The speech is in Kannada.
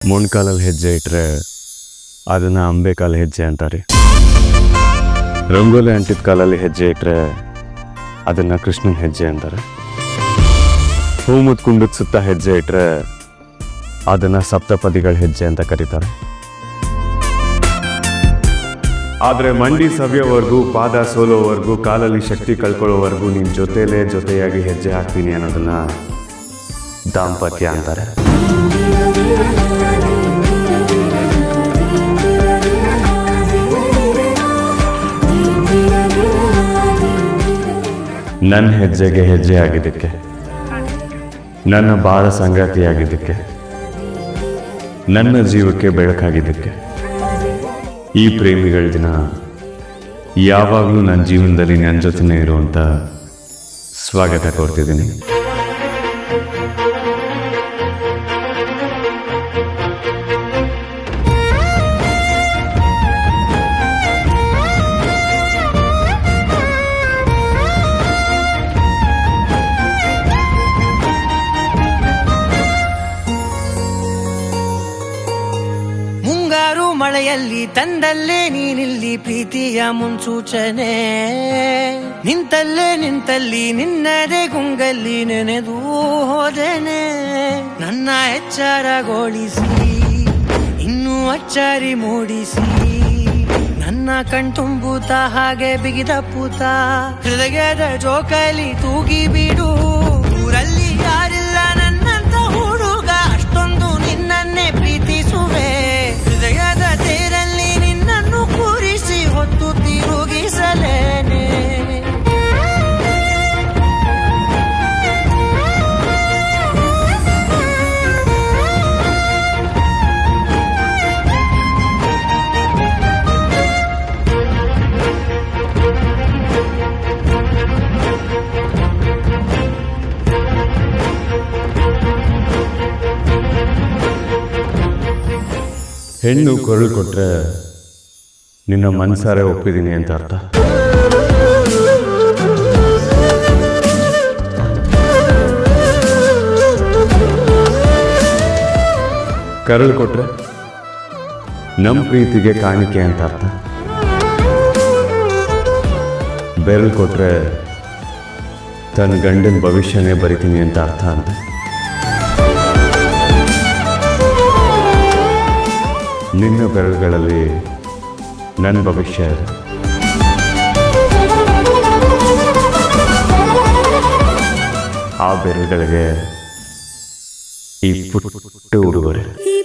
ಮೊಣ್ಕಾಲಲ್ಲಿ ಹೆಜ್ಜೆ ಇಟ್ಟರೆ ಅದನ್ನು ಅಂಬೆಕಾಲು ಹೆಜ್ಜೆ ಅಂತಾರೆ. ರಂಗೋಲಿ ಅಂಟಿದ ಕಾಲಲ್ಲಿ ಹೆಜ್ಜೆ ಇಟ್ಟರೆ ಅದನ್ನು ಕೃಷ್ಣನ ಹೆಜ್ಜೆ ಅಂತಾರೆ. ಹೂ ಮುತ್ಕುಂಡದ ಸುತ್ತ ಹೆಜ್ಜೆ ಇಟ್ಟರೆ ಅದನ್ನು ಸಪ್ತಪದಿಗಳ ಹೆಜ್ಜೆ ಅಂತ ಕರೀತಾರೆ. ಆದರೆ ಮಂಡಿ ಸವಿಯೋವರೆಗೂ, ಪಾದ ಸೋಲೋವರೆಗೂ, ಕಾಲಲ್ಲಿ ಶಕ್ತಿ ಕಳ್ಕೊಳ್ಳೋವರೆಗೂ ನಿನ್ನ ಜೊತೆಯಾಗಿ ಹೆಜ್ಜೆ ಹಾಕ್ತೀನಿ ಅನ್ನೋದನ್ನ ದಾಂಪತ್ಯ ಅಂತಾರೆ. ನನ್ನ ಹೆಜ್ಜೆಗೆ ಹೆಜ್ಜೆ ಆಗಿದ್ದಕ್ಕೆ, ನನ್ನ ಬಾಳ ಸಂಗಾತಿಯಾಗಿದ್ದಕ್ಕೆ, ನನ್ನ ಜೀವಕ್ಕೆ ಬೆಳಕಾಗಿದ್ದಕ್ಕೆ ಈ ಪ್ರೇಮಿಗಳ ದಿನ ಯಾವಾಗಲೂ ನನ್ನ ಜೀವನದಲ್ಲಿ ನನ್ನ ಜೊತೆನೇ ಇರುವಂಥ ಸ್ವಾಗತ ಕೊಡ್ತಿದ್ದೀನಿ. ಮಳೆಯಲ್ಲಿ ತಂದಲ್ಲೇ ನೀನಿಲ್ಲಿ ಪ್ರೀತಿಯ ಮುನ್ಸೂಚನೆ, ನಿಂತಲ್ಲಿ ನಿನ್ನದೇ ಗುಂಗಲ್ಲಿ ನೆನೆದು ಹೋದೆನೆ. ನನ್ನ ಎಚ್ಚರಗೊಳಿಸಿ ಇನ್ನೂ ಅಚ್ಚರಿ ಮೂಡಿಸಿ, ನನ್ನ ಕಣ್ತುಂಬುತ್ತ ಹಾಗೆ ಬಿಗಿದ ಪೂತ ಹೃದಯದ ಜೋಕಾಲಿ ತೂಗಿ ಬಿಡು. ಊರಲ್ಲಿ ಯಾರಿಲ್ಲ ನನ್ನಂತ ಹುಡುಗ, ಅಷ್ಟೊಂದು ನಿನ್ನನ್ನೇ ಪ್ರೀತಿಸುವೆ. ಹೃದಯದ ತೇರಲ್ಲಿ ನಿನ್ನನ್ನು ಕೂರಿಸಿ ಹೊತ್ತು ತಿರುಗಿಸಲೇನೆ. ಹೆಣ್ಣು ಕೊರಳು ಕೊಟ್ಟರೆ ನಿನ್ನ ಮನಸಾರೆ ಒಪ್ಪಿದ್ದೀನಿ ಅಂತ ಅರ್ಥ. ಕರಳು ಕೊಟ್ಟರೆ ನಮ್ಮ ಪ್ರೀತಿಗೆ ಕಾಣಿಕೆ ಅಂತ ಅರ್ಥ. ಬೆರಳು ಕೊಟ್ಟರೆ ತನ್ನ ಗಂಡನ ಭವಿಷ್ಯನೇ ಬರಿತೀನಿ ಅಂತ ಅರ್ಥ ಅಂತ. ನಿನ್ನ ಬೆರಳುಗಳಲ್ಲಿ ನನ್ನ ಭವಿಷ್ಯ ಇದೆ. ಆ ಬೆರಳುಗಳಿಗೆ ಈ ಪುಟ್ಟ ಉಡುಗೊರೆ. ಈ